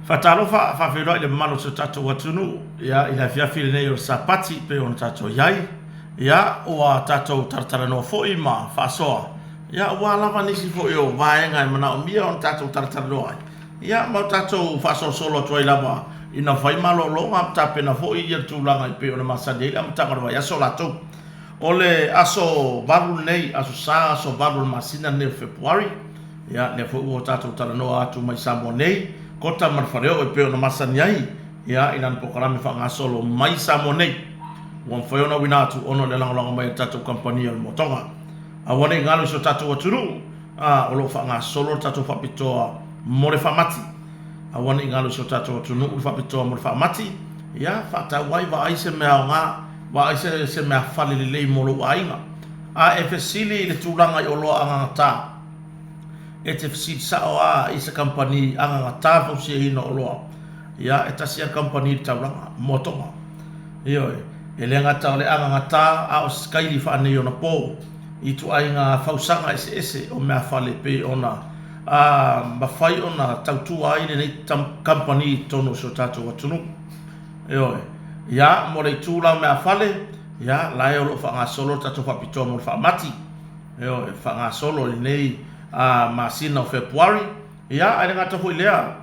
Fatalo fa fero le malo so tato watunu ya ina fia fili nei o sapati pe on tato yai ya o tato tartara no fo ima fa so ya wa lava nisi fo yo vaenga mana o mia on tato tartara no ya ma tato fa so solo to lava ina fai malo lo ma tape na fo i tu langa pe on masade am takar ya so lato ole aso barul nei aso sa aso barul masina ne february ya ne fo o tato tartara no atu mai samo nei kota marfareo e peo na masaniai ya inan pokarame fa ngasolo mai samonei wan foyo na winatu ono le lango mai tato company al motonga awane ngalo so tato waturu olo fa ngasolo tato fa pitoa more fa mati awane ngalo so tato watunu fa pitoa more fa mati ya fa ta wai va aise me nga va aise se me fali le molo wainga FSC le tulanga yolo anga ta FSC sawa isa company anga tafu si hino loa ya etasia company tawlanga motonga yo elenga tawle anga ta au skyli fa ne yona po itu ainga fausanga ese o me fale pe ona ba fai ona tautu ai ne company tono so tatu watunu yo ya mo le tula me fale ya la yo fa nga solo tatu fa pito mo fa mati yo fa nga solo nei masina o February ya ai ngata foi lea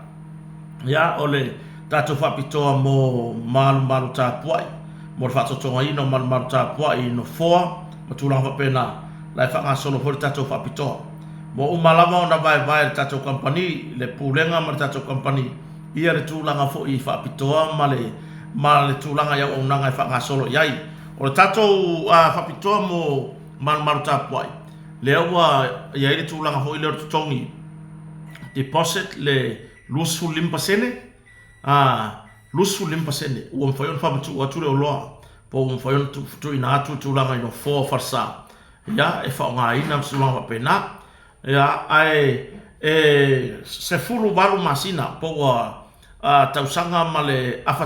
ya ole tato fa pitoa mo mal ta puai mo fa to tonga ino mal ta puai no foa mo tula fa pena la fa nga solo for tato fa pitoa mo umalama ona vai tato company le pulenga mo tato company ia le tula nga fo I fa pitoa male tula nga ya ona nga fa nga solo yai o tato fa pitoa mo mal ta puai lewa ya ile tulanga ho ile tongi deposit le lusu limpasene lusu limpasene o fayon fa tu watu le lo po o fayon tu ina tu tulanga no fo farsa ya e fa nga ina sulanga pena ya ai se fulu balu masina po tausanga male afa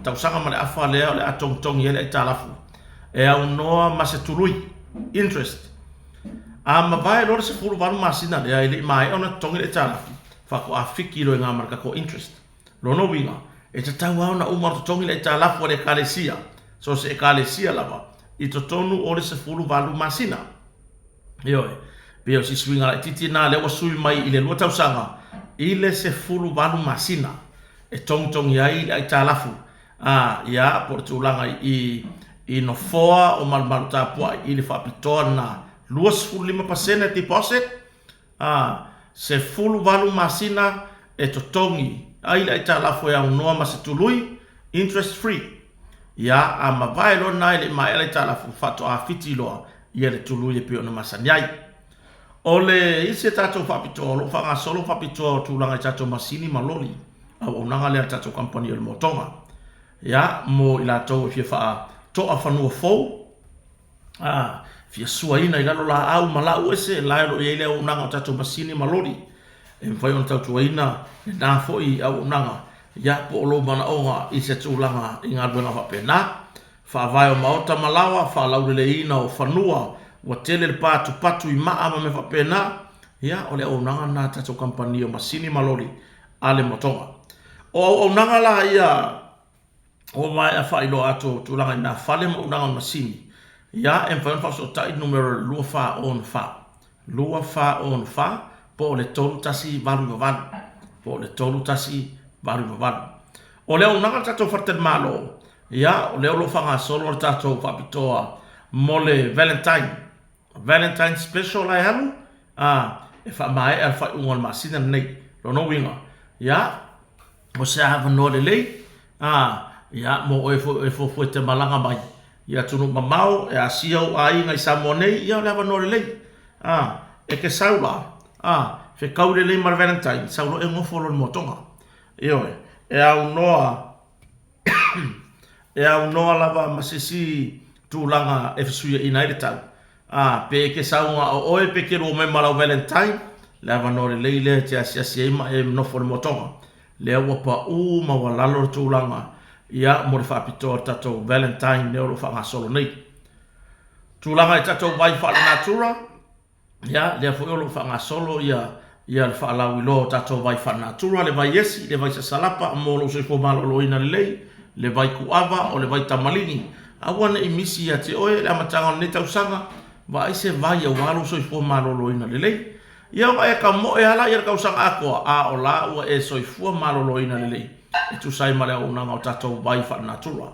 tausanga male afa le atong tong yele talafu e au no masetului interest ma vai lor se fulu baru masina de ile mai ona tongi le tala fa ko afiki lo nga marka ko interest lo no winga e te tawa ona umar tongi le tala fo de kalesia so se kalesia lava I to tonu ore se fulu baru masina yo bio si swinga titi na le wasui mai ile lo tausanga ile se fulu baru masina e tong yai ai tala fu ya portulanga I no foa o mal ta pua ile fa pitona luas fulu 5% deposit se fulu valu masina e totongi ai la ita la foi no ma se tului interest free ya ama vai lo na ile mai la ita la fato a fitilo ia le tului e pe ona masaniai ole ise tato fa pitolo fa nga solo fa pitolo tu langa tato masini maloli au nanga le tato company el motonga ya mo ila to fi fa to afanu fo fia suaina I lalo la au malau ese la lo ile unanga tatu masini malori e fai on tatu ina na foi au unanga ya po lo mana onga I se tulanga inga buena fa pena fa vai o maota malawa fa lau le ina o fanua wa tele le patu I maa me fa pena ya ole unanga na tatu company o masini malori ale motonga o unanga la ia o mai fa ilo ato tulanga na fale unanga masini ya en fa so tai numero lua fa on fa po le tolu tasi valu o le una tato forte malo ya o le lo fa nga solo tato fa pitoa mole valentine special ai halu e fa mai al fa un masina nei lo no winga ya o se have no le ya mo e fo te malanga mai ia tunu mamau e asia o ai ngai samonei ia leva no lei e ke saula fe kaule le mar valentine saulo e ngofo lo motonga io e au noa lava masisi tulanga e fsuia united town pe ke saunga o e pe ke ro me mala valentine leva no lei le te asia ma e no fo motonga le wa pa ma wala lo tulanga ia mo le faapitoa tatou valentine le olo faagasolo nei tulaga e tatou vai faalenatura ia lea foi olo faagasolo ia ia le whaalau i lo tatou vai whanatura, le vai yesi, le vai sasalapa, mo lo se fo malo lo ina lei, le vai kuava o le vai tamalini. Awana i misi ia te oe, le amatanga o ne tausanga, va ai se vai au walo so i fo malo lo ina lei. Ia wa e ka mo e ala ia ka usanga akoa, a o la ua e so i fo malo lo ina lei. E tu sai male o unanga o tatou vai whanatura.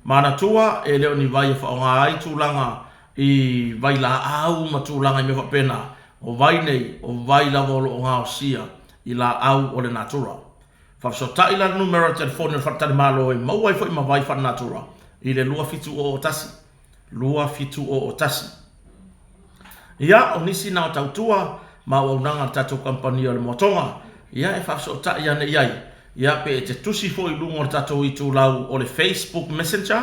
Mana tua e leo ni vai whaonga ai tūlanga i vai la au ma tūlanga i me whapena. O vai nei, o vai la volo o ngā o sia i la au o le natura. Whapsota i la numero telefone whatari malo e maua i fo i ma vai whanatura. I le lua fitu o otasi. Lua fitu o otasi. Ia o nisi na o tautua ma o unanga tatou kampani o le motonga. Ia e whapsota i ane iai. Ia pe te tusi fo i lungo tatou i tūlau o le Facebook Messenger.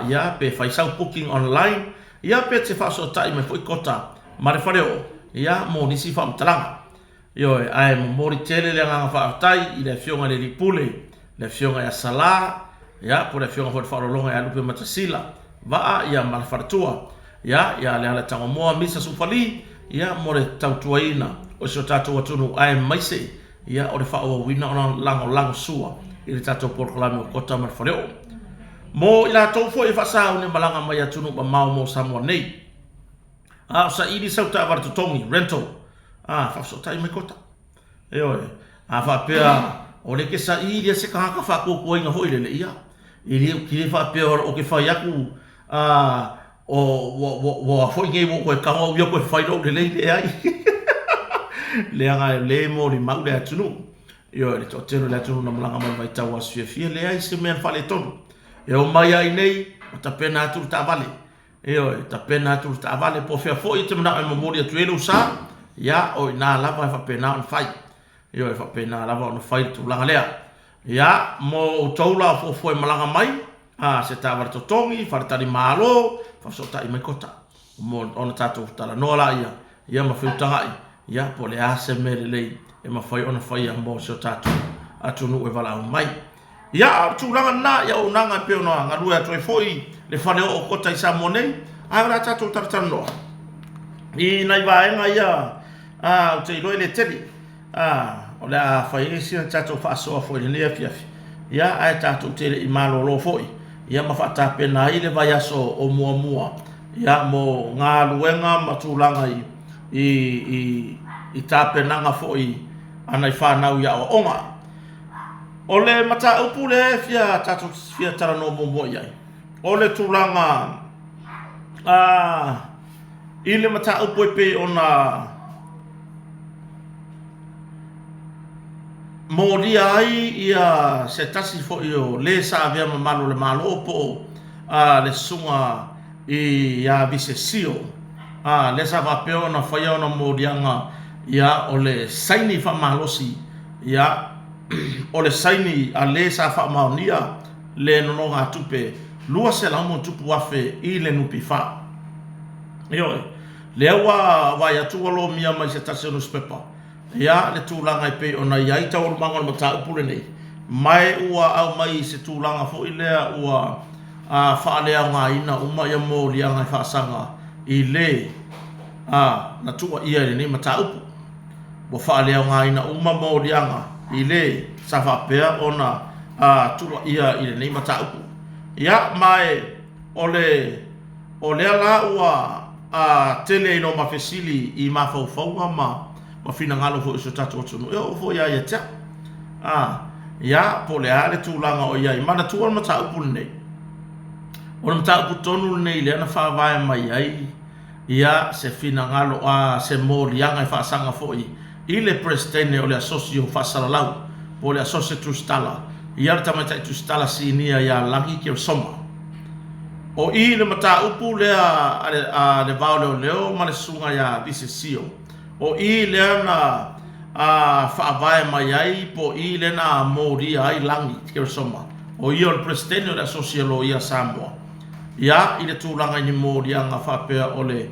Ia pe whaisau booking online. Ia pe te whapsota i me fo i kota. Ma le whareo, ia mo nisi whamtalanga. Io e ai mo mori tele le nganga whaatai i le fionga le ripule, le fionga ia sala, ia po le fionga fo le whaolonga ia lupe matasila, waa ia ma le wharatua, ia le ala tango moa misa sufali, ia mo le tautuaina, o se o tatou atunu ai maise, ia o le whaoa wina o lango sua, i le tatou porkalame o kota ma le whareo. Mo i la tau fo i whasau ne malanga mai atunu ma mau mo Samoa nei. Sa ini sauta avar tutongi, rental. Whafsota i me kota. Eoe. Whapea, o le ke sa ili se kahaka whakoko inga hoi le ia. Ili ki le whapea o ke whai aku o a whoi ngei mo koe kawa ua koe whai rau le le ai. Le anga le mo li mau le atunu. Eoe, le tōtero le atunu na malanga mai vai tau asfia fia le ai se mea whale tonu. Eo mai ai nei, o ta pena aturu ta vale. Eo ta pena tu ta vale po fia fo i te mana mo mori tu elu sa ya o na lava fa pena on fai eo fa pena lava on fai tu langa lea ya mo toula fo malanga mai se ta var totongi fa tali malo fa sota i me kota mo on tatu tala no la ya ma fiu tanga ya po le ase me le e ma fai on fai ya mo so tatu atu no e vala mai ya tu langa na ya unanga pe ona ngalu atu foi le fane o kota i Samonei ai la tatou tartano i nai vaenga ia o te iloi le teli o le a fai si tatou fasoa foi le fiafi ia ai tatou tele i malolo foi ia ma fata pena i le vai aso o mua ia mo ngā luenga matulanga i tapenanga foi ana i whanau ia o onga o le mata upu le fia tatou fia tarano mo iai o le tūlanga i le mata upu pe ona moria ai ia se tasi fo io le sa avea malo le malo po le sunga i ia visesio le sa va pe ona faya ona morianga ia o le saini fa malosi ia o le saini a le sa fa maonia le no nga tupe lua se la mo tupu afe i le nupi fa io le wa ya tu lo mia mai se tasi no spepa ia le tūlanga i pe ona iai tau manga o mata upure nei mai ua au mai se tūlanga fo i lea ua whaalea ngā ina uma ia mō lianga i whaasanga i le na tua ia ni mata upu wa whaalea ngā ina uma mō lianga i le sa whapea ona tua ia i le nei mata upu ia mai o le ala ua tele ino mawhesili i mawhauwhaua ma fina ngalo fo iso tatu tunu o fo ya ya ya po le ale tūlanga o ia i mana tua mata upu nei o mata upu tonu nei le na fa vai mai ai ia se fina ngalo se morianga i fa sanga fo i le presidente o le asocio fa salalau po le asocio tustala ia le tamata tustala sinia ya langi ke soma o i le mata upu le le vao leo ma le sunga ya bisesio o i le na whaavae mai ai po i le na moria ai langi ke soma o i o le presidente o le asosialo ia Samoa ia i le tūlanga i ni moria nga whapea o le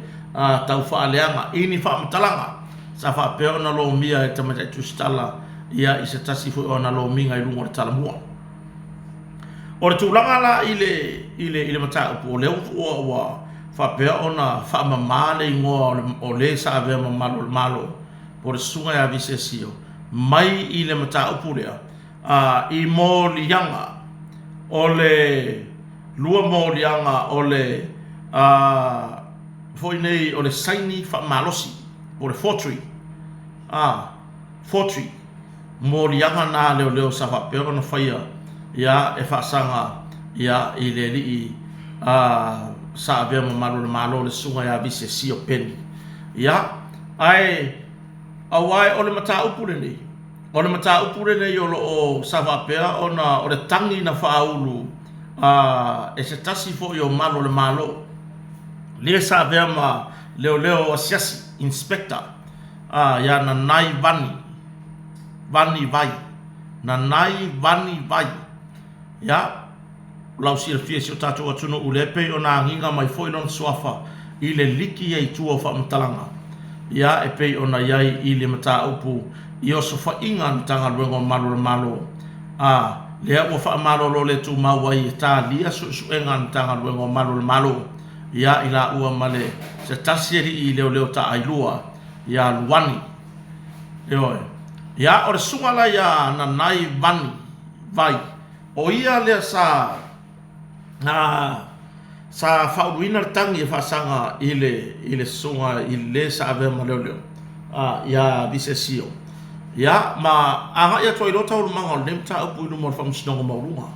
tau whaaleanga i ni whaamatalanga sa whapea o na lo mia e tamata i tustala ia i se tasi fu o na lo minga i lungo le talamua o le tūlanga la i le mata upu o le ua whapea o na whaamamale i ngoa o le sa avea malo po le sunga ya vise sio mai I le mata upu lea I mo lianga o le lua mo lianga o le foi nei o le saini fa malosi o le fortry fortry mo lianga na leo sa fa pero no faia ya e fa sanga ya I le li sa ave malo le sunga ya vise sio pen ya ai awai o le mata upu nei o le mata upure nei o sa va pea o le tangi na whaulu e se tasi fo I o malo le malo le sa vea ma leo asiasi inspector ya na nai vani vai na nai vani vai ya lau sila fie si o tatou atunu ulepe o na nginga mai fo ilon swafa I le liki e tua wha mtalanga ya e pei ona yai I le mata upu I o sofa inga tanga luengo malo lea ua wha malo lo le tu mawai e tā lia su enga tanga luengo malo ya I la ua male se tasieri I leo ta ailua ya luani ya o le sungala ya na nai vani vai o ia lea sa whauruina tangi e whasanga I le sunga I le sa ave ma leo ya vise sio ya ma anga ia toi rota o manga o nem ta upu inu mo fa msinongo maurunga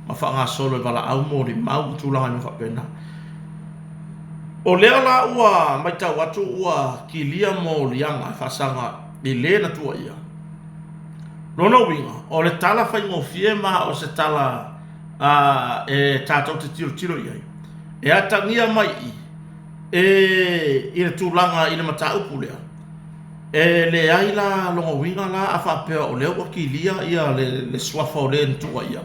ma fa nga solo vala au mo ri mau tulanga no fa pena o lea la ua mai ta watu ua kilia mo lianga fa sanga I le na tua ia no winga o le tala fa ngo fiema o se tala e tatou te tiro ia e atangia mai I le tulanga I le mata upu lea e le aila longo winga la a whapea o leo wakilia ia le swafa o le ntua ia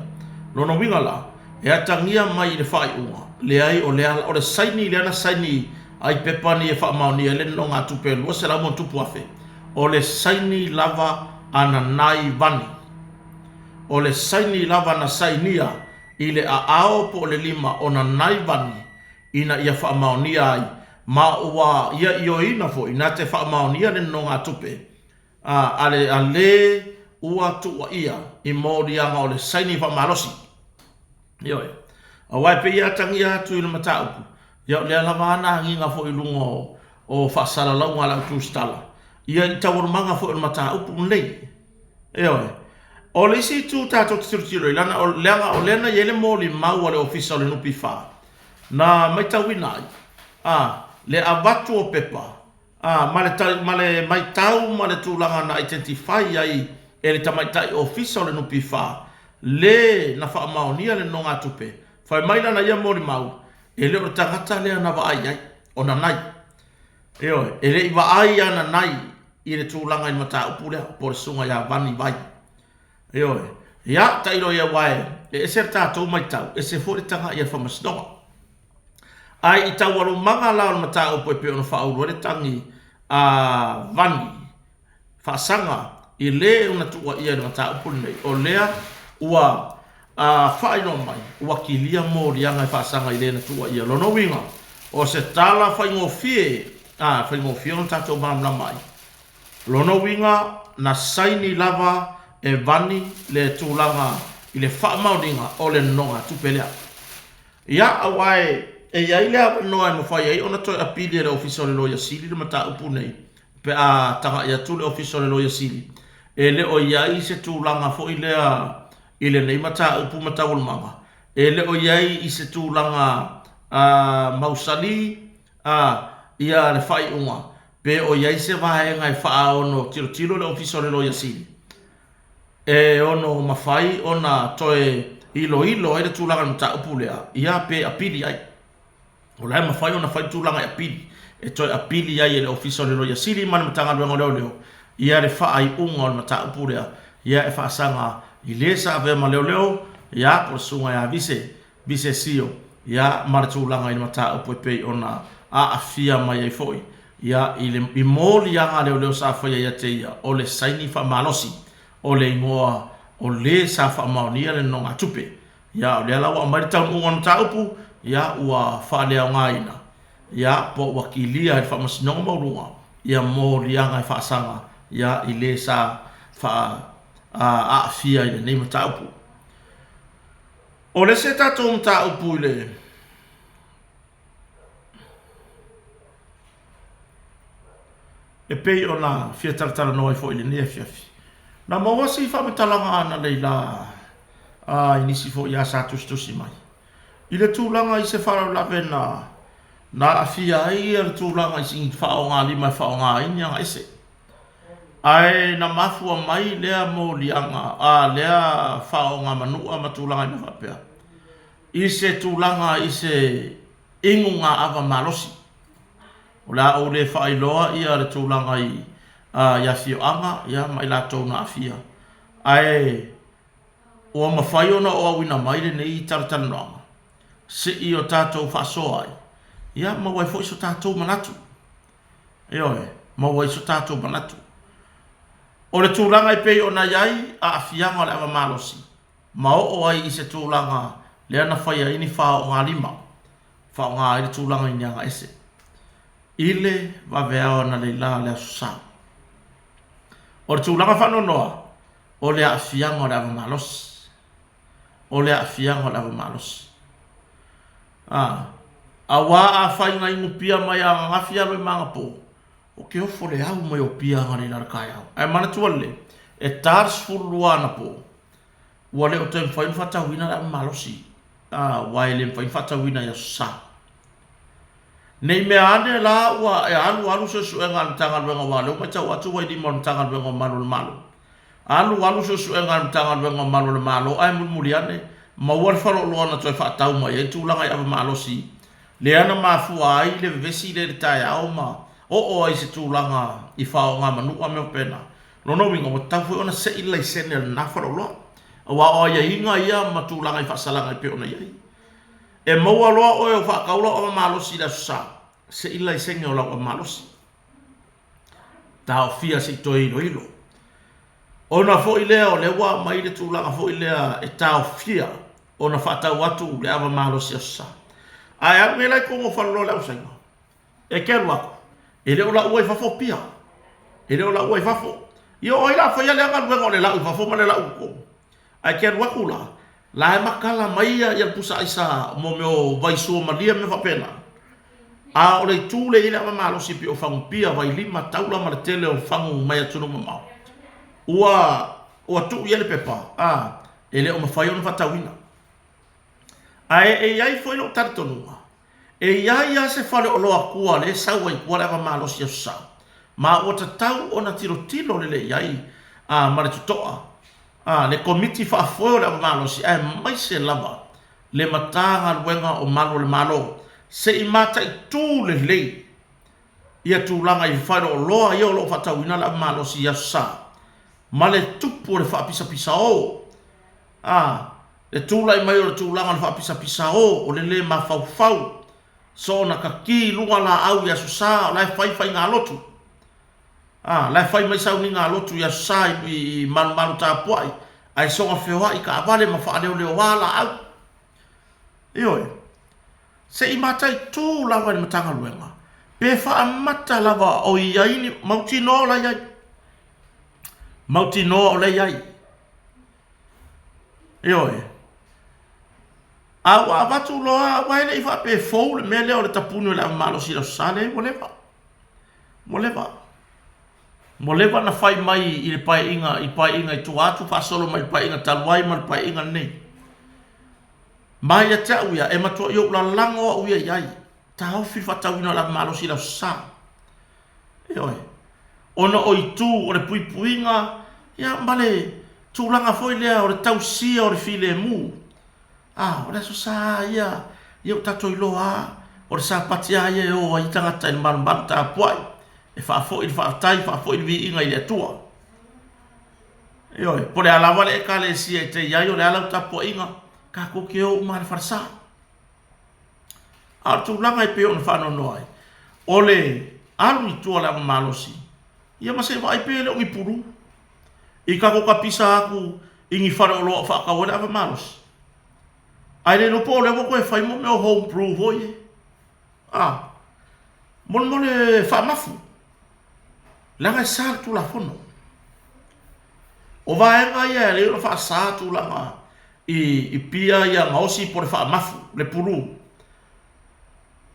longo winga la e atangia mai le whai unga le ai o le saini le ana saini ai pepani e wha mauni e le no ngā tupe lua se ramo tupu afe o le saini lava ana nai vani o le saini lava na sainia I le a ao po le lima o na nai vani ina ia wha mauni ai ma ua ia ina fo ina te wha maonia le no ngā tupe ale ua tua ia I mōri anga o le saini wha malosi a wai pe ia tangi atu I le mata upu ia le alama ana nginga fo I lungo o whaasara lau ngā lau tūstala ia I tawarumanga fo I le mata upu nei o le isi tu tato tiro ilana o leanga o lena yele mōli mau ale ofisa o le nupi wha na mai tawina le avatu o pepa male mai tau male tūlanga na identify ai e le tamaitai ofisa o le nupi wha le na wha maonia le no ngā tupe whai mai lana ia mōri mau e le o tangata lea na wa ai o na nai e le I wa ai ana nai I le tūlanga I mata upulea po le sunga ia vani vai ia tairo ia wae e se tātou mai tau e se fōre tanga ia whamasnonga ai I tawaru manga lao na mata upo e pe ona whauru le tangi vani whaasanga I le una tua ia na mata upo nei o lea ua whaino mai ua kilia mō rianga I whaasanga I le na tua ia lono winga o se tala whaingofie ona tātou mamla mai lono winga na saini lava e vani le tūlanga I le whaamauninga o le nonga tupelea ia awai e iai lea noa e mawhai ai ona toi apili le ofisa o le loia sili le mata upu nei pe a tanga ia tu le ofisa o le loia sili e le o iai se tūlanga fo I lea I le nei mata upu mata ulmanga e le o iai I se tūlanga mausali ia le whai unga pe o iai se vahenga I wha ono tiro le ofisa o le loia sili e ono mawhai ona toe ilo e le tūlanga mata upu lea ia pe apili ai o lai mawhai ona whai tūlanga apili e toi apili ai e le ofisa o le loia sili mana matanga luenga leo ia le whaai unga o le mata upu lea ia e whaasanga I le sa ave ma leo ia por sunga ia vise sio ia mara tūlanga I le mata upu e pei ona a afia mai ai foi ia I mōli anga leo sa whaia ia te ia o le saini wha malosi o le ingoa o le sa wha maonia le nonga tupe ia o le alawa mai taun unga na taupu ia ua whalea o ngaina ia po wakilia I wha masinonga maurunga ia mō rianga I whaasanga ia i le sa fa a fia i nei mataupu. O le se tatou mataupu i le e pei o na fia taratara noa i fo i le nea fiafi. Na mawasi fa matalanga ana leila i nisi fo ia sa tustusi mai. I le tūlanga i se whara lawe na afia ai le tūlanga i singi whaonga lima whaonga i nianga ese. Ai na mafua mai lea mo lianga lea whaonga manua ma tūlanga i na whapea. I se tūlanga i se ingunga ava malosi. O la o le whailoa ia le tūlanga i ia fioanga ia mai la tau na afia. Ai o mawhai ona o awina mai le nei taratana noanga. Se i o tātou whasoa ai. Ia mawai fo iso tātou manatu. Eoe, mawai iso tātou manatu. O le tūlanga i pei o na iai a afianga le awa malosi. Ma o ai i se tūlanga le ana whaia ini whao ngā lima. Whao ngā i le tūlanga i nianga ese. Ile wa veao na le la le asusau. O le tūlanga whanonoa o le afianga le awa malosi. O le afianga le awa malosi. A wā a whainga ingu pia mai a ngawhia roi manga po. O ke ofo le au mai o pia ngari nara kai au. Ai mana tuale, e tārs furua na po. Ua le o te mwhain whatawina la malosi. Wai le mwhain whatawina ya sa. Nei mea ane la ua e alu se su e ngā mtanga ruenga wale. O mai tau atu wai di mo mtanga ruenga malo le malo. Alu se su e ngā mtanga ruenga malo le malo. Ai mulmuli ane. Ma ua le wharo loa na toi whaatau mai. E tūlanga i awa malosi. Le ana mafua ai le vesi le tai au ma o ai se tūlanga i whao ngā manua meo pena. Nono winga o tau ona se ila i sene le nafaro loa. Awa o ia inga ia ma tūlanga i whaasalanga i peona iai. E maua loa o e o whaakaula o malosi la susa. Se ila i sene o lau o malosi. Tau fia se toi ilo ilo. Ona fo ilea o lewa mai le tūlanga fo ilea e tau fia. Ona whaatau atu le awa malosi a susa. Ai a me lai kongo whalolo le ausainga. E keru ako. E leo la ua i fafo pia. E leo la ua i fafo. Io oi la whaia le anga luenga o le lau i fafo ma le lau ko. Ai keru ako la. La e makala maia i al pusa aisa mo meo vaisua malia me whapena. A o le tūle i le ama malosi pi o whangu pia vai lima taula ma le tele o whangu mai atunu mamau. Ua tu i ele pepa. E leo mawhai ona whatawina. Ai e iai foi lo tartonua. E iai a se fale o loa kua le saua i kua le awa malosi a sa. Ma o tatau o na tiro le iai ma le tutoa. Le komiti whaafoe le awa malosi ai mai se lava le matanga luenga o malo le malo. Se i mata i tū le lei. Ia tūlanga i fale o loa i o lo whatawina le awa malosi a sa. Ma le tupu le whaapisa o. Le tūla i mai o le tūlanga le whaapisa o le ma fau. So na ka ki lunga la au i asusa o lai whai ngā lotu. Lai whai mai sau ni ngā lotu i asusa i manu tā puai. Ai songa whioa i ka awale ma whaaneo leo wala au. Ioi. Se i matai tū lawa ni matanga luenga. Pe wha mata lawa o i aini mauti no la iai. Mauti no o le iai. Ioi. A watu loa waile i whape fau le mea leo le tapunu le malosi la sale Moleva na whai mai i le pai inga i tuatu whasolo mai pai inga taluai mai pai inga nei. Mai a te uia e matua i o la lango a uia iai. Ta haufi whatawina la malosi la sa. Eoi. Ona o i tū o le puipuinga ia male tūlanga foi lea o le tausia o le file mu. O le so sa ia o tato i loa o le sa patia ia o i tangata i manu ta puai e whaafo i whaatai whaafo i vi inga i le atua Ioi, po le alawa le ka le sia te iai o le alau tapo inga ka koke o umare farsa a tūlanga i peo na whano noai o le alu i tua le ama malosi ia ma se wa i peo le ongi puru i ka koka pisa aku ingi whare o loa whaakawa le ama malosi ai le no po le mo koe fai mo me o home brew hoi mon le fa mafu la ga sa tu la fono O vaenga ia le o fa sa tu langa I pia ia ngausi por fa mafu le pulu.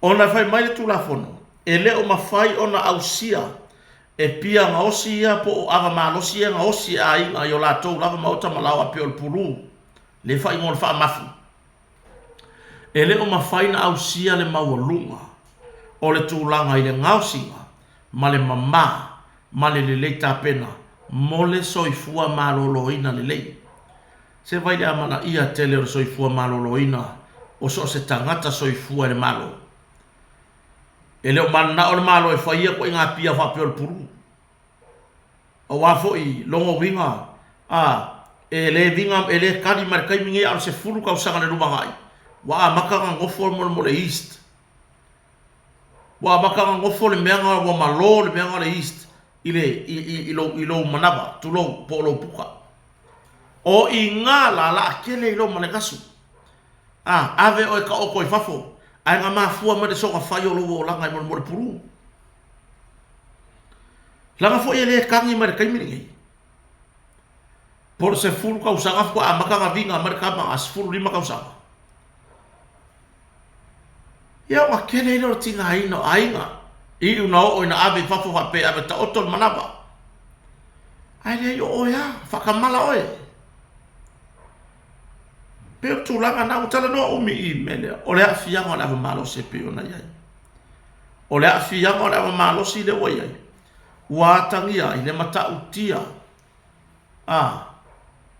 Ona fai mai le tu la fono. E le o mafai ona ausia e pia ngausi ia po o ava malosi ia ngausi a inga yo la tou lava mauta malawa pe o le pulu. Le fai ngol fa mafu. E le o mafai na ausia le mawalunga o le tu langa I le ngausinga ma le mama ma le leita pena mo le soifua maloloina le lei. Se vai le amana ia tele o soifua maloloina o so se tangata soifua le malo. E leo mana o le malo e whaia ko inga pia whapio le puru. O wafo I longo winga e le winga e le kari marikai mingi alo se furu kau sanga le rumangai. Wa makanga ngofo mo le east. Wa makanga ngofo le meanga wa malo le meanga le east. Ilo manaba tulo po lo puka. O inga la kele ilo manekasu. Ave o ka oko I fafo. Ai nga mafua ma de soka fai o logo langa I mo le puru. Langa fo ele kangi ma de kaimini. Por se fulu ka usanga ko amaka nga vinga ma de kama as fulu lima ka usanga. Ya wa kele ilo tinga ino ainga. I una o ina ave fafo fa pe ave ta otol manaba. Ai le yo o ya whakamala oe. Peo tūlanga na utala noa umi I mele. O lea fianga o lewa malo se peo na iai. O lea fianga o lewa malo si le wa iai. Wātangia I le mata utia.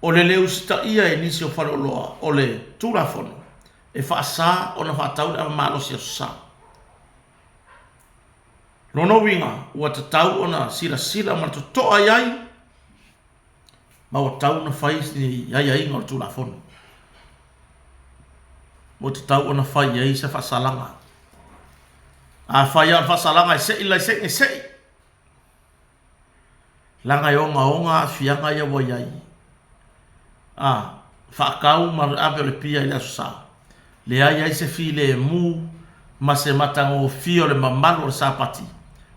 O le leu sita ia e nisi o wharo loa. O le tūrafono. E whaasa o na whaatau lewa malo si asa. Lono winga ua tatau o na sila ma to toa iai. Ma o tau na whais ni iai inga o tūrafono. Mo te tau ona whai ei se whasalanga. Whai al whasalanga I sei. Langa I onga fianga ia wa iai. Whakau ma ape le pia I le asusa. Le ai se fi le mu ma se matango fio le mamalo le sapati.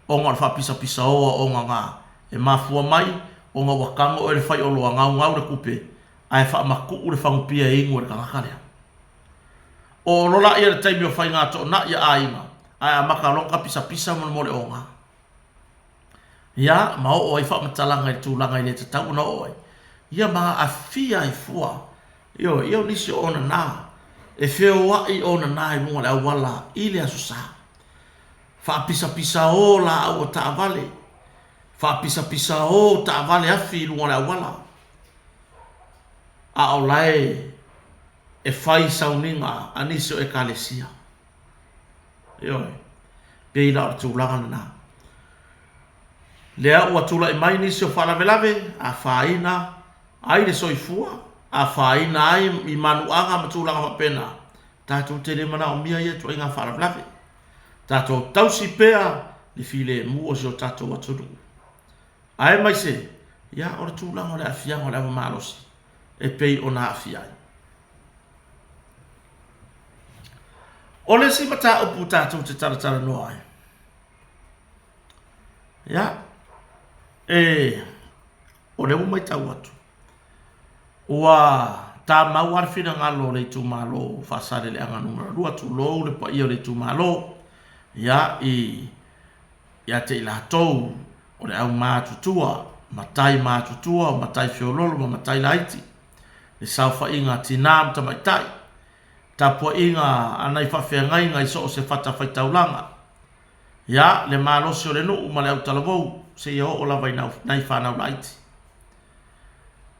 Onga le whapisa oa onga ngā. E mafua mai onga wakango o le whai o loa ngau le kupe. Ai whamaku le whangupia ingo le kangakarea. O rola ia le taimi o whai ngā to na ia aina. Ai a makalonga pisa mo le onga. Ia ma o ai whamatalanga I tūlanga I le te tau na oi. Ia ma a fia I fua. Io nisi o na nā. E feo wai o na nā I runga le awala I le asusa. Whapisa o la au o taavale. Whapisa o taavale afi I runga le awala. A o lai e fai sauninga anisi o ekalesia. Peila o tūlanga na. Lea ua tula I mai nisi o whalavelave, a whaina, ai le soifua, a whaina ai I manuanga ma tūlanga whapena. Tātou te mana o mia ia tu inga whalavelave. Tātou tausi pea li file mu o sio tātou atunu. Ai mai se, ia o le tūlanga o le afianga o le malosi, e pei o na afiai. O le si mata upu tātou te taratara noa ai. Ia. O le umai tau atu. Ua tā mau arwhina ngalo le tu malo whasare le anga numera. Rua tu lou le pa ia le tu malo. Ia ia te ila tou o le au mātutua. Matai mātutua, matai whiololo, matai laiti. Le sauwha inga tinam tamaitai. Tapua inga anai whawhia ngai ngai so o se whata whaitaulanga. Ia le malosi o le nuu ma le au talavou se ia o lawai nai whanau laiti.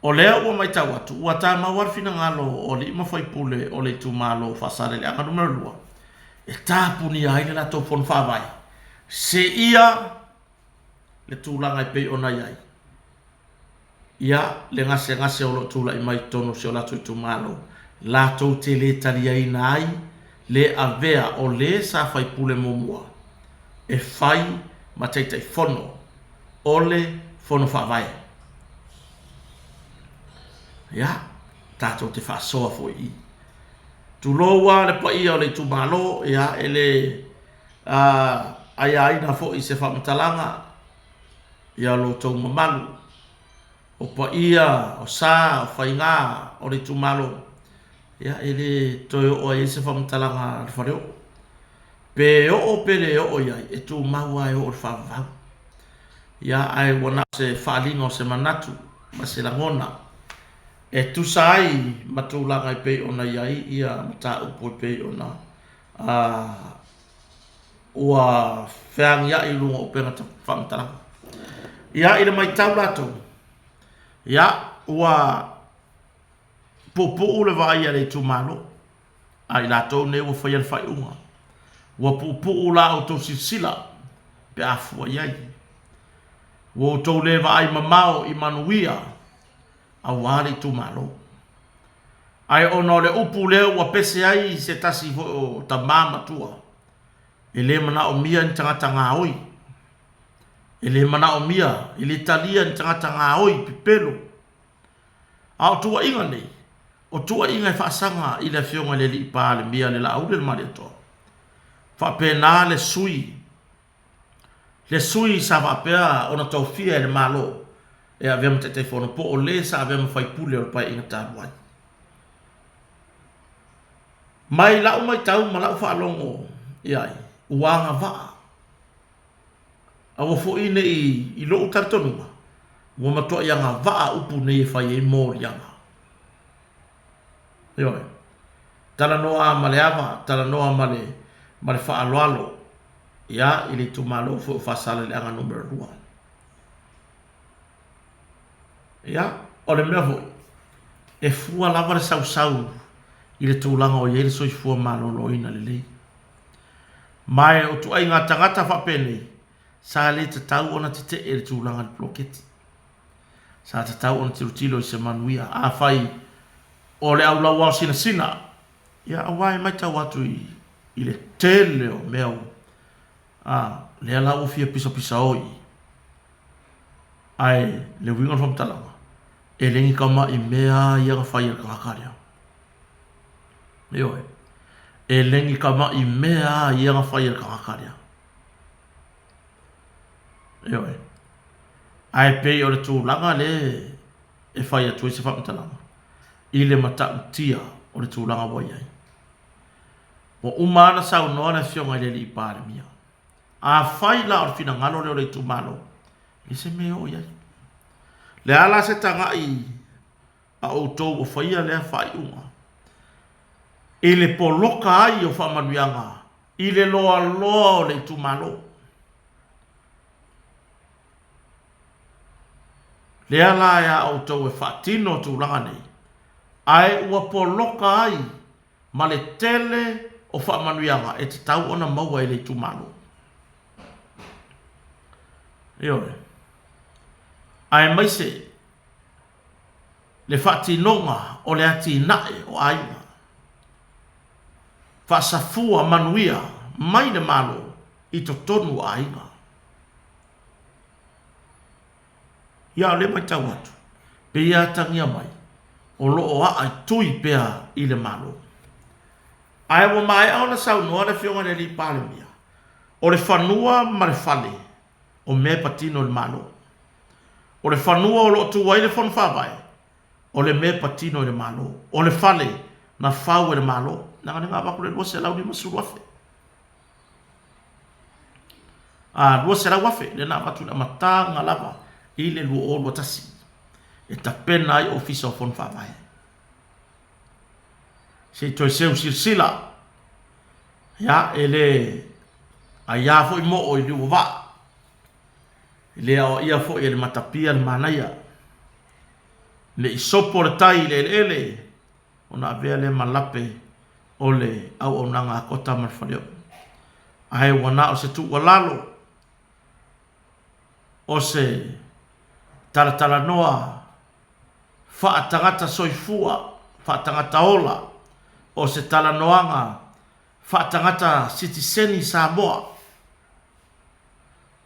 O lea ua mai tau atu, ua tā mawarwhina ngalo o li ima whaipule o le tu malo whasare le anga numero lua. E tāpuni ai le nato pon whawai. Se ia le tūlanga I pei o nai ai. Ia le ngase o lo tūla I mai tono se o lato I tu malo. Lato te le tali ai nai le avea o le sa whaipule momua. E whai ma teitai fono o le fono whawai. Ia, tātou te whaasoa fo I. Tu loa le pa ia o le tu malo, ia ele ai aina fo I se whamatalanga, ia lo tau mamalu. o pa ia o sa o whainga o le tumalo ia ele toyo o e se whamtalanga whareo pe o pere o ia e tu maua e o whavau ia ai wana se whaalinga o se manatu ma se langona e tu sai matulanga i pe ona iai ia mata upo pe ona ua whiang ia i lunga o penga whamtalanga ia ina mai tau lato ia ua pupu le vai ia le tumalo ai lato ne ua whaian whai unga ua pupu la o tau sisila pe afua iai ua tau le vai mamao i manuia a wale tumalo ai ono le upu le ua pese ai se tasi o tamama tua ele mana o mia ni tangata ngā oi ele mana o mia ele talia ni tangata ngā oi pipelo a o tua inga nei o tua inga e whaasanga i le fionga le li pa le mia le la au le mare toa whapena le sui sa whapea ona tau fia e le malo e a vema te telefono po o le sa a vema whai pule o le pai inga tāruai mai lau mai tau ma lau whaalongo iai uanga waa awa fo ine i lo utartonunga ua matoa ianga waa upu nei e whai e mōri anga ioi tala noa male ava tala noa male whaaloalo ia ili tumalo fo whaasale le anga numero 2 ia o le mea hoi e fua lava le sau i le tūlanga o iere soi fua malolo ina le lei mai o tu ai ngā tangata whapene sa le te tau ona te te e le tūlanga le ploketi sa te tau ona tilo i se manuia a whai o le au lau au sina ia awai mai tau atu i le tele o mea le ala o fia pisa oi ai le wingon fam talanga e lengi kama i mea ia whai ka kakaria ioi e lengi kama i mea ia whai ka kakaria ioi ai pe o le tūlanga le e whai atu i se fam talanga i le mata utia o le tūlanga wai ai o umana sau noa na fionga le li pare mia a whai la o fina ngalo le o le tūmalo i se meo iai le ala se tanga i a o tau o whaia lea whai unga i le poloka ai o whamanuianga i le loa o le tūmalo le ala ea o tau e whaatino tūlanga nei ai ua poloka ai ma le tele o whaamanuianga e te tau ona maua i le tūmalo ioi ai mai se le whaatinonga o le ati nae o ainga whaasafua manuia mai le malo i to tonu o ainga ia le mai tau atu pe ia tangia mai o loo a ai tui pea i le malo ai wa mai au na sau noa le fionga le li pale mia o le whanua ma le whale o me patino le malo o le whanua o lo tu wai le whan whawai o le me patino le malo o le whale na whau le malo na ngā waku le lua se lau ni masuru wafe lua se lau wafe le na watu na mata ngā lava i le lua o lua tasi e ta pena ai ofisa o whan whawai se toi seu sila ya ele aya fo mo o i liu wa le o ia fo i le matapia le manaya le isopo le tai le ona vea le malape o le au nanga kota marwhaneo ai wana o se tu walalo o se taratara noa whaatangata soifua whaatangata ola o se tala noanga whaatangata sitiseni Samoa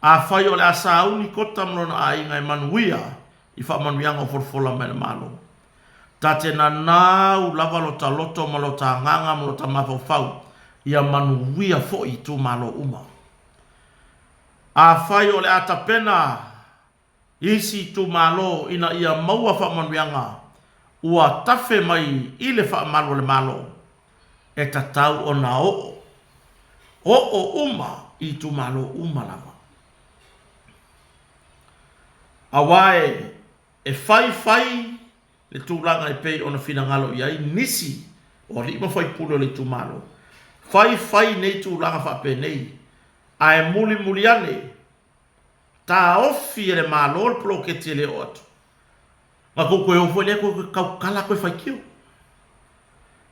a whai o le asa uni kota mlona a inga e manuia i whaamanuianga o forfola mai le malo ta te na nau lava lo ta loto ma lo ta nganga ma lo ta mawhau ia manuia fo i tu malo uma a whai o le ata pena isi tu malo ina ia maua whaamanuianga ua tafe mai i le whaamalo le malo e tatau o na o uma i tu malo uma lava. Awae e fai le tūlanga e pei ona finangalo iai nisi o rima fai pulo le tu malo. Fai nei tūlanga whape nei a e muli ane ta ofi e le malo le ploketi le o atu. Ma koko e ofo le koe kau kala koe fai kio.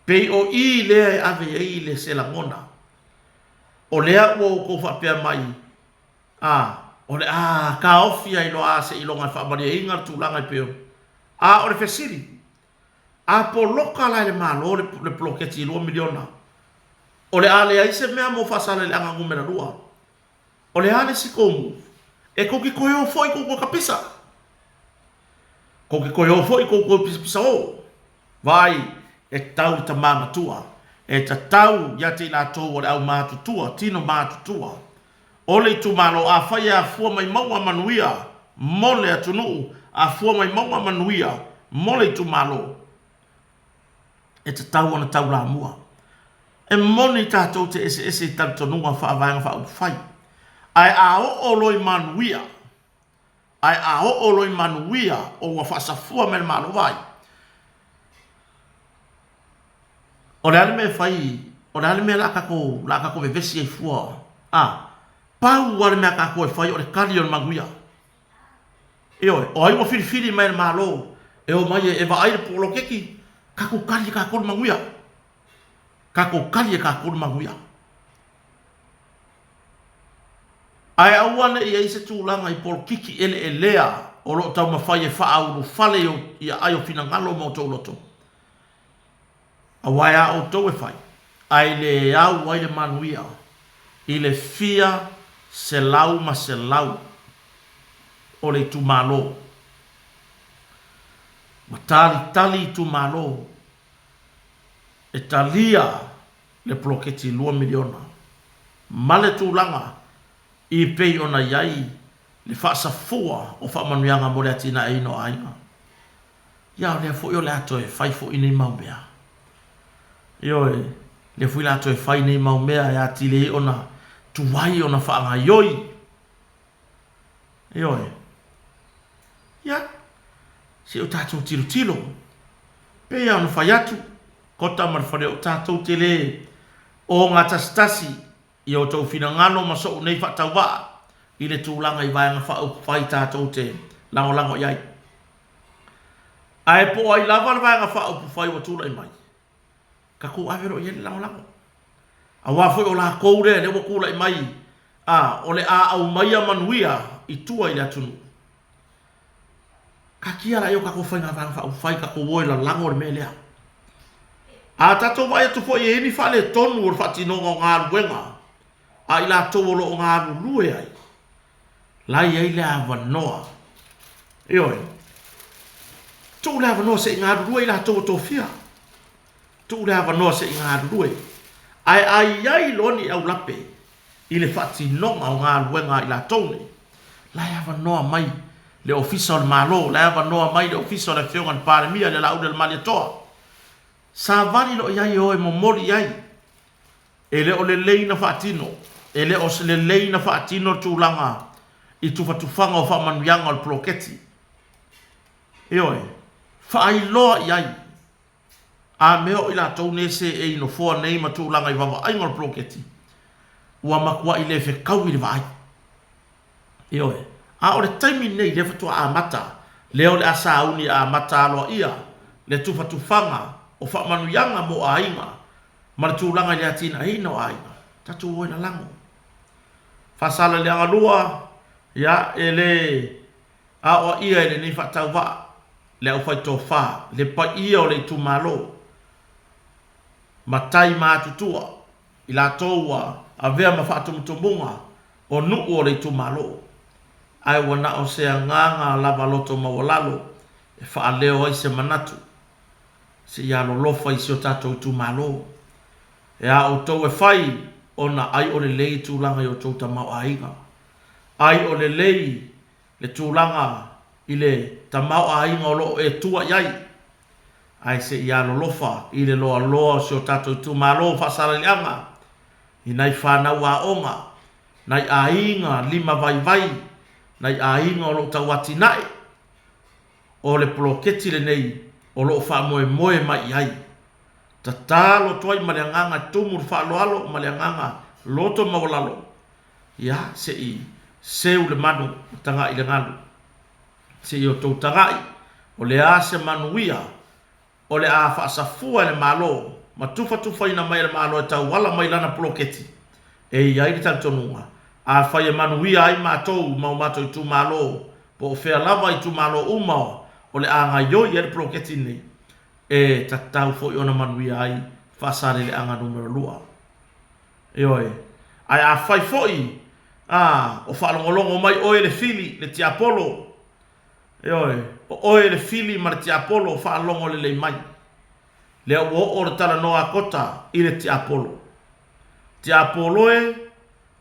Pei o i lea ave e le se langona. O lea ua ko whapea mai. O le ka ofi ai lo a se ilonga whaamari e inga tūlanga i peo. O le fesiri. Po loka lai le malo le ploketi 2 miliona. O le ale ai se mea mo fasale le anga ngumena rua. O le ale si komu. E koki koe o foi koko kapisa. Koki koe o foi koko pisa o. Vai, e tau ta mama tua. E ta tau ya te la tō o le au mātu tua, tino mātu tua. O le tu malo a whai a fua mai maua manuia, mole atu nuu, a fua mai maua manuia, mole tu malo. E ta tau ana tau la mua. E moni tātou te ese tau tonunga whaavanga wha fai. Ai a o loi manuia. Ai a o loi manuia o wa whasafua me le malo vai. O le ale me fai, o le ale me la kako me vesi e fua. Pau wale me kako e fai o le kari o le manuia. O ai wa fili me le malo. E o mai e va aire polo keki. Kako kari e kako le manuia. Kako kari e kako le manuia. Ai awane ia ise tūlanga i polo kiki ele e lea o lo tau mawhai e wha auru fale i a aio fina ngalo mo tau loto. Awai a o tau e whai. Ai le au wai le manuia. I le fia se lau ma se lau o le tu malo. Ma tali tu malo. E talia le ploketi 2 miliona. Male tūlanga. I pei ona iai le whaasafua o whaamanuianga mo le atina e ino ainga. Ia o lea fo i o le ato e whai fo i nei maumea. Io le fo i le ato e whai nei maumea e ati le ona tuwai ona whaanga ioi. Io ia se o tātou tilo. Pea ona whai atu. Kota marwhare o tātou te le o ngā tasitasi. I o tau whina ngano ma so nei whatau waa. I le tūlanga i vaianga whai tātou te lango iai. Ai po ai lava le vaianga whai wa tūla i mai. Ka ko awero i ele lango. A wafoi o la koure le wa kula i mai. O le a au mai a manuia i tua i le atunu. Ka kia la io ka ko whainga vaianga whai ka ko woi la lango le me lea. A tatou vai atu fo i eni whale tonu o whatinonga o ngā ruenga. A ila tōlo o ngā rulue ai. Lai ai le awanoa. Ioi. Tō le awanoa se ngā rulue ila tō tōwhia. Tō le awanoa se ngā rulue. Ai loni au lape. I le whatinonga o ngā ruenga ila tōne. Lai awanoa mai le ofisa o le malo. Lai awanoa mai le ofisa o le whionga le pāremia le laude le mali toa. Sa vani lo iai oe momori iai. E le o le leina whatino. E le o se le leina whaatino tūlanga i tuwhatufanga o whaamanuianga o le ploketi. E oe, whaailoa iai. A meo i la tōne se e ino fōa nei ma tūlanga i wawa ainga o le ploketi. Ua makua i le whekau i le waai. E oe, a o le taimi nei le whatua a mata. Leo le asa auni a mata aloa ia. Le tuwhatufanga o whaamanuianga mo a inga. Ma le tūlanga i le atina hina o a inga. Tatu oe na lango. Fasala le angalua, ya ele a o ia ele ni whatau wa, le au whai tō wha, le pa ia o le tu malo, matai mātutua, i la tōua, a vea ma whatu mutumunga, o nuu o le tu malo, ai wana o se nganga lava loto mawalalo, e wha leo ai se manatu, se ia lo lofa i si o tatou tu malo, e a o tau e whai, ona ai o le lei tūlanga i o tō tamau ainga. Ai o le lei le tūlanga ile tamau a inga o lo e tua iai ai se ia lo lofa ile loa loa se o tato tu malo fa salalianga inai whanau a onga nai a inga lima vai vai nai a inga o lo tawati nai o le ploketi le nei o lo fa moe moe mai ai ta talo toi maleanganga tumur fa lo alo maleanganga loto maulalo ya se i seu le manu tanga ile ngalu se i o tau tangai o le a se manuia o le a whaasafua le malo ma tufa ina mai le malo e tau wala mai lana ploketi e iai le tantonunga a whai e manuia ai mātou mau mātou i tu malo po o whea lava i tu malo umao o le a ngai yoi e le ploketi ni e tatau fo i ona manuia ai whaasare le anga numero lua e oi ai a whai fo i o whaalongolongo mai oe le fili le ti Apollo e oi o oe le fili ma le ti Apollo whaalongo le lei mai le o le tala noa kota i le ti Apollo e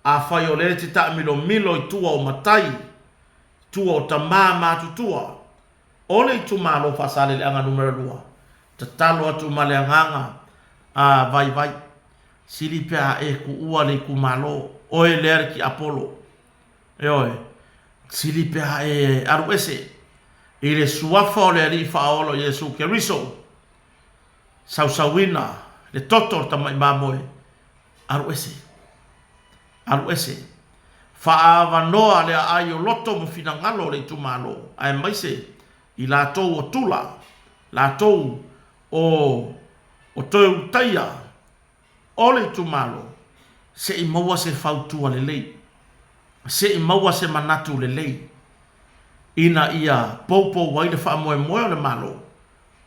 a whai o le ti ta milo i tua o matai tua o tamā mātutua o le i tu malo whaasale le anga numero lua ta talo atu ma le anganga a vai siri pea e ku ua le ku malo oe le ki Apollo e oe siri pea e aru ese i le suafa o le ali whaolo Yesu Keriso sausawina le toto tamai mamoe aru ese whaavanoa le ai o loto mo finangalo le tumalo ai maise i lātou o tula lātou o toi utaia o le tumalo se i maua se fautua le lei se i maua se manatu le lei ina ia popo waile wha moe moe le malo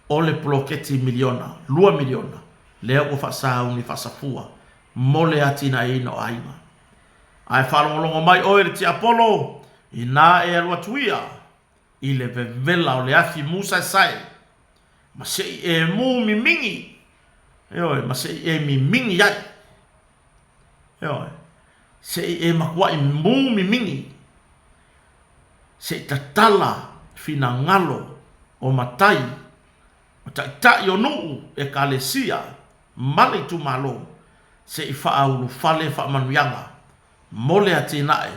o le ploketi miliona 2 miliona lea o whasau ni whasafua mole atina ina o aina ai whalongolongo mai oe le ti Apollo i nā e alua tuia i le vevela o le afi musa sai ma se i e mu mi mingi ma se i e mi mingi ai se i e makua i mu mi mingi se i tatala fina ngalo o matai o tai o nuu e kalesia male tu malo se i whaaulu fale whaamanuyanga mole atinae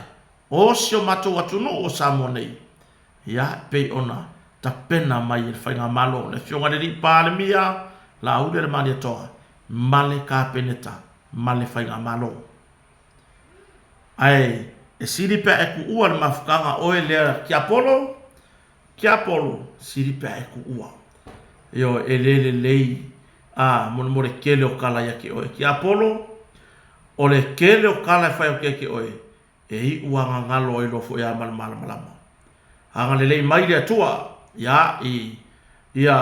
o sio mato atunu o samonei ya pe ona ta pena mai e whainga malo le fionga le ripa le mia la ude le mani toa male ka peneta male whainga malo ai e siripe e ku ua le mafukanga oe lea ki Apollo siripe e ku ua yo e lele lei mo le kele o kala ya ki oe ki Apollo o le kele o kala e whai o ke oe e i ua ngangalo e lofo ya malama hanga le lei mai le atua ya ia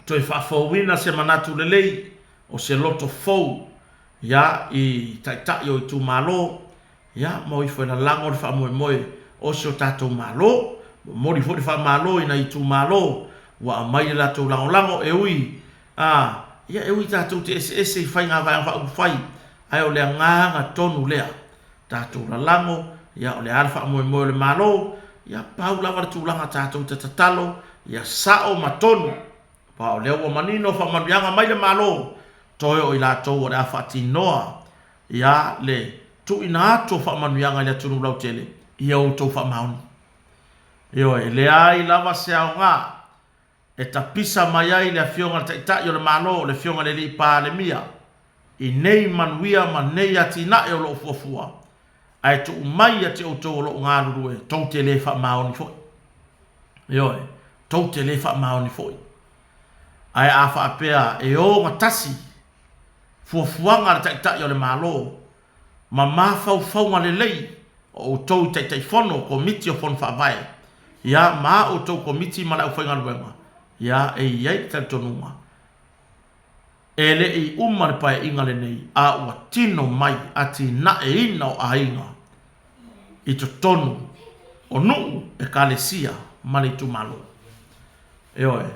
toi whafauina se manatu le lei o se loto fau ya i tai o i tu malo ya mo i foi na lango le fa moe o se tato malo mo ri foi fa malo ina i tu malo wa mai la tu lango e ui ya e ui tato te ese i fai nga va fai ai o le nga tonu lea tato lango ya o le alfa moe le malo ya paula va tu langa tato te tatalo ya sao matonu pa o le o manino fa mabianga mai le malo toi o ila to o da fatinoa ya le tu ina to fa manuanga le tunu lau tele ia o to fa maun yo le ai lava se nga e tapisa mai ai le fionga ta yo le malo le fionga le pa le mia i nei manuia manei atina e o lo fofua ai tu mai ate o to lo nga lu to tele fa maun fo yo to tele fa maun fo ai afa apea e o matasi fuafuanga ta yo le malo ma fau ma le lei o tou tai fono komiti o fon fa vai ya ma o tou komiti ma la ufainga luenga ya e yai tantonuma ele i umar pa inga le nei a watino mai ati na e ina o ainga i to tonu o nu e kalesia ma le tu malo e oe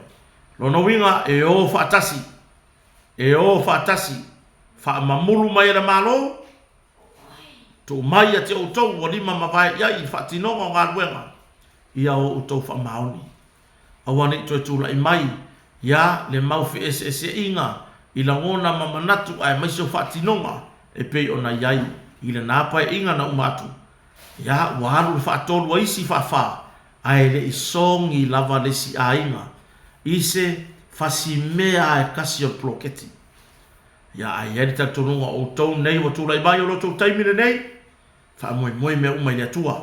lono winga e o fatasi fa mamulu mai le malo tu mai ate o tau o lima mawai ia i whatinonga o ngā luenga ia o utou wha maoni. Awane i toi tūla i mai, ia le mau fi ese inga, i la ngona mamanatu ai maiso whaatinonga, e pei o na iai, i le nāpai inga na umatu. Ia, waharu le whaatolu wa isi whawha, ai le i songi lava le si a inga, i se whasi mea e kasi o ploketi. Ia, ai edita tonunga o tau nei wa tūla i mai o loto taimine nei, wha moe mea umai le atua.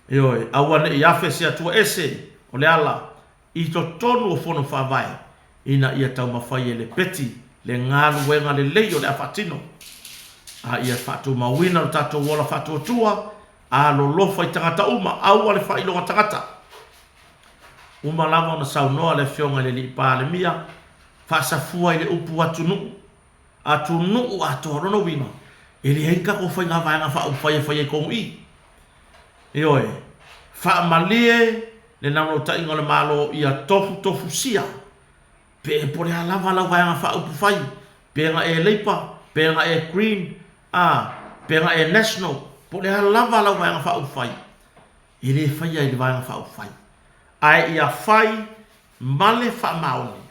Eoi, awane i afe si atua ese, o le ala, i to tonu o fono whawai, ina ia tau mawhai e le peti, le ngālu wenga le lei o le awhatino. A ia whatu mawina o tato wala whatu atua, a lo lofa i tangata uma, aua le whailonga tangata. Uma lama na saunoa le fionga le li pa le mia, whasafua i le upu atu nuu ato rono wina. E le henka ko whai ngā vaenga whai e kongu i. Eoi, wha malie, le nano ta inga le malo ia tofu sia. Pe e pore halava lau vaenga wha upu whai. Pe nga e leipa, pe nga e green, pe nga e national. Pore halava lau vaenga wha upu whai. I le whai ai le vaenga wha upu whai. Ai ia whai male wha maoni.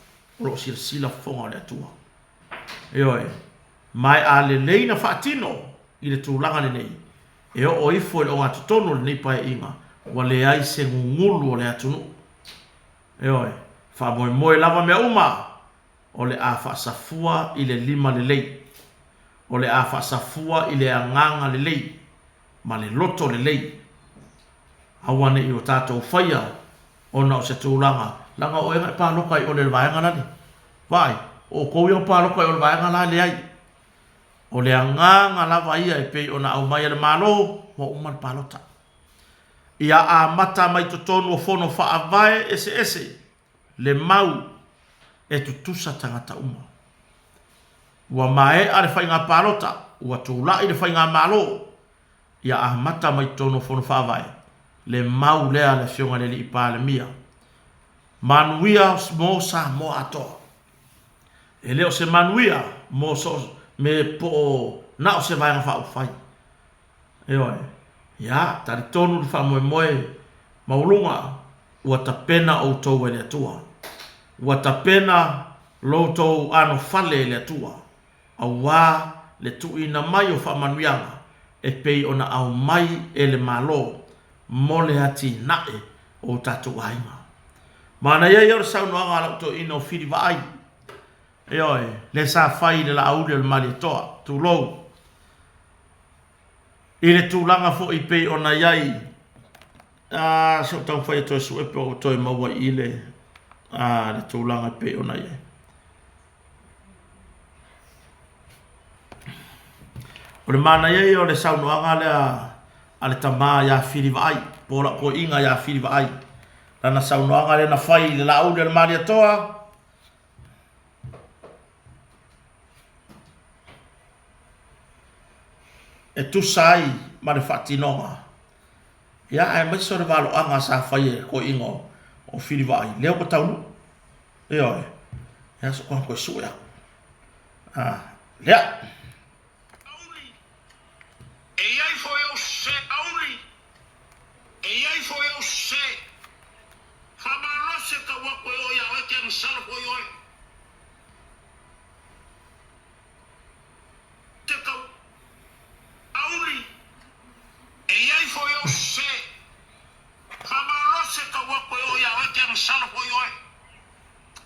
Oro sila fonga le atua. Eoi, mai a le leina whaatino i le tūlanga le nei. E o ifo i o ngā tutono le nei pai inga, wa le ai se ngungulu o le atunu. Eoi, wha moe lava mea uma, o le a whaasafua i le lima le lei. O le a whaasafua i le anganga le lei, ma le loto le lei. Awane i o tātou whaia, o na o se tūlanga, langa o enga pāloka i o le vaenga nani. Vai, o kou iong pāloka i o le vaenga la le ai. O le anganga lava ia e pei o na au mai le malo, mo uman pālota. Ia a mata mai to tonu o fono whaavae ese, le mau e tutusa tangata uma. Ua mae a le whainga pālota, ua tūla i le whainga malo, ia a mata mai tonu o fono whaavae, le mau lea le fionga le li ipa le mia. Manuia mo sa mo atoa. E leo se manuia mo so me po na o se vai nga wha fai. Eoi, ia, tari tonu di wha moe maulunga, ua ta pena o tau e le atua. Ua ta pena lo tau ano fale e le atua. A wā le tu ina mai o wha manuianga, e pei ona au mai e le malo, mo le ati nae o tatu ainga. Mana ia ior sau noanga ala to ino whiri vai. Eoi, le sa fai le la aure le mali toa, tu lou. I le tūlanga fo i pei o na iai. So tau whai toi su epe o toi maua i le. Le tūlanga pei o na iai. O le mana iai o le sau noanga le a le tama ia whiri vai. Pora ko inga ia whiri vai. Lana sau noanga le na whai le la aure le mali toa. E tu sai ma le whaatinonga. Ia ai mai so le walo anga sa whai e ko ingo o whiri vai. Leo ko taunu. E oi. Ia so kona koe suya. Lea. E iai fo eu se auri. E iai fo eu se. Whamarose ka wako e oi a weke ang sala ko e oi. Te ka auri. E iai fo eu se. Whamarose ka wako e oi a weke ang sala ko e oi.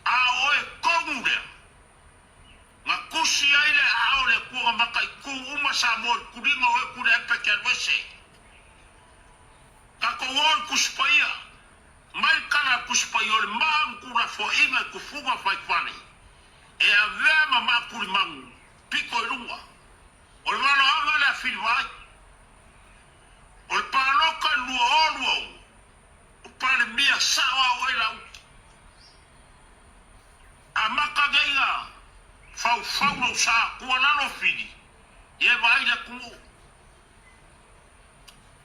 A oe kongu rea. Nga kusi aile a ole kua makai ku uma sa mo kuringa oe kure epe ke alwese. Kako won kuspaia. Mai kana kuspaia ole maang kura fo inga kufuga fai kwani. E a vema makuri mangu. Piko ilunga. Ole wano anga le a filwai. Ole panoka lua olua. Upale mia sawa oe lau. A makageiga. Fau no sa kua lalo fini. Ye vai le kumu.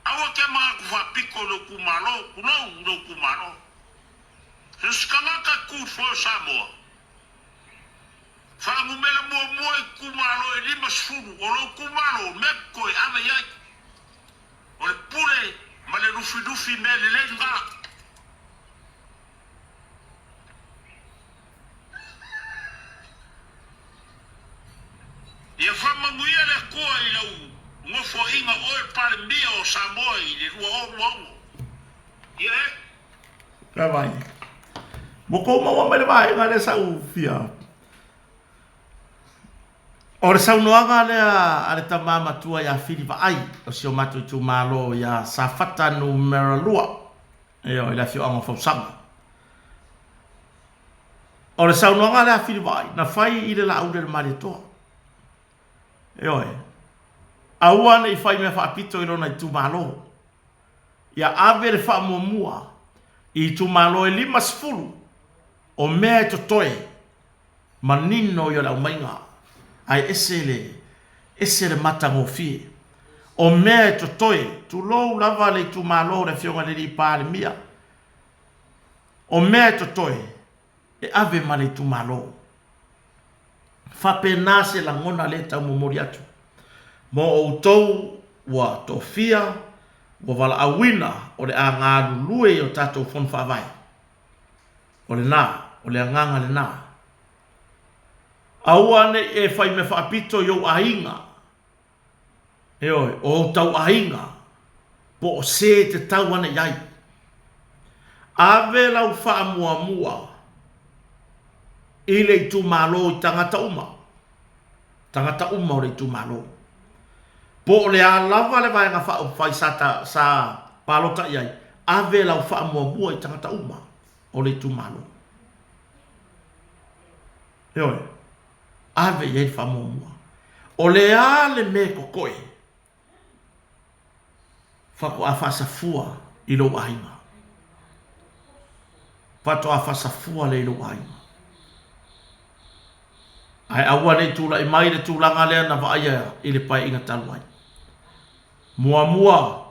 Awa ke maa kufa piko no kumalo. Kulau no kumalo. Hiskangaka ku fo Samoa. Fangu mele moe kumalo e lima sfuru. Olo kumalo mekko e ame yai. Ole pule ma le rufi mele le nga. whamamuia le koa I lau ngofo inga o e pare mia o Samoa I le rua o ruango. Ia e? Ka vai. Moko maua mai le vai ngā le sau fia. O le sau noanga le tamama tua ia whiri va ai. O si o matu I tu malo ia safata numera lua. E o ila fio anga fausanga. O le sau noanga le whiri va ai. Na whai I le la aure le mare toa. E oi. Aua I whai mea whaapito I rona I tu malo. Ia ave le wha mua I tu malo e 5 o mea e totoe manino I o lau mainga ai ese le matango fie o mea e totoe tu lou lava le tu malo le fionga le li pāle mia o mea e totoe e ave ma le tu malo whapena se la ngona le tau momori atu mo o tau wa tofia wa wala awina o le a ngā lulue o tatou fon whawai o le nā, o le anganga le nā. Aua ne e whai me whaapito I o ainga. E oi, o tau ainga. Po o se te tau ane iai. Ave lau wha mua. I le tu malo I tangata uma. Tangata uma o le tu malo. Po o le a lava le vai ngā whai sa palota iai. Ave lau wha mua I tangata uma. O le tu malo. E oi. Ave iei whamomua. O le a le me kokoe. Whako a whasafua I lo ainga. Whato a whasafua le lo ainga. Ai aua nei tūla I mai le tūlanga lea na vaaya I le pai inga taluai. Mua.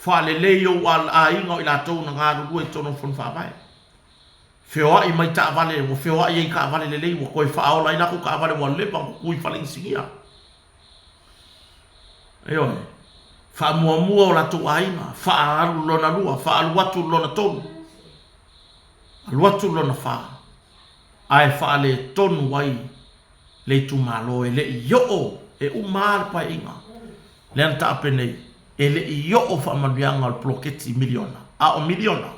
Whale leo al ainga I la tau na ngā rurua I tono whun whapai. Whioa I mai ta vale, o whioa I ka vale le lei, o koe whaola I nako ka vale wa lepa, o kui whale insingia. Eo e, wha mua o la tu aina, wha alu lona lua, wha alu atu lona tonu. Alu atu lona wha. Ai wha le tonu wai, le tu malo e le I o e umar pa inga. Le anta ape nei, e le I o wha manuianga al ploketi miliona, a o miliona.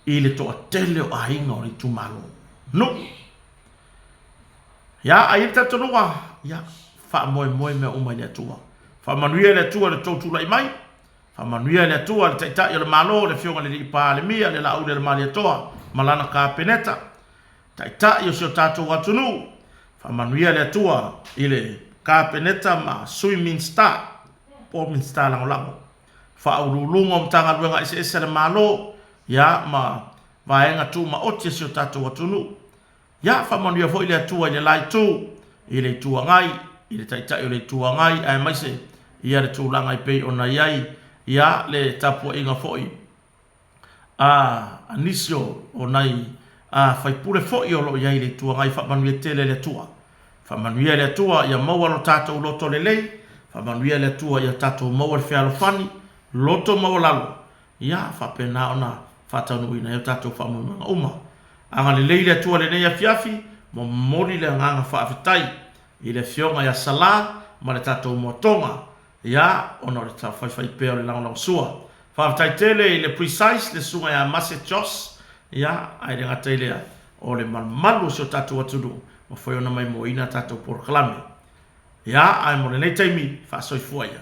I le toa tele o ainga o le tumalo. No. Ya, ai ta tonua. Ya, fa moe me umai le tua. Fa manuia le tua le totula I mai. Fa manuia le tua le taitai o le malo, le fionga le ipa le mia, le lau le mali toa, malana ka peneta. Taitai o sio tato watunu. Fa manuia le tua I le ka peneta ma swimming star. Swimming star lango. Fa urulunga mtanga luenga ese le malo. Ya ma vaenga tu ma otia sio tato watunu. Ya fa manuia fo ile tua ile lai tu. Ile tua ngai. Ile taitai ile tua ngai. Ai maise. Ia le tu langa I pei ona iai. Ya le tapua inga foi. Anisio onai. Fai pure foi o lo iai le tua ngai. Fa manuia tele le tua. Fa manuia le tua. Ya maua lo tato uloto le lei. Fa manuia le tua. Ya tato maua le fialo fani. Loto maua lalo. Ya fa pena ona. Fatanu ina yo tatou whamumanga uma. Anga le leile atua le nei a fiafi, mo mori le nganga whaafitai, I le fionga ya sala, ma le tatou motonga, ya ono le tau whaiwhai peo le lango sua. Whaafitai tele I le precise, le sunga ya Massachusetts, ya ai le ngata ilea, o le malu sio tatou atunu, ma whaiona mai mo ina tatou porklame. Ya ai mo le nei taimi, whaasoi fuaya.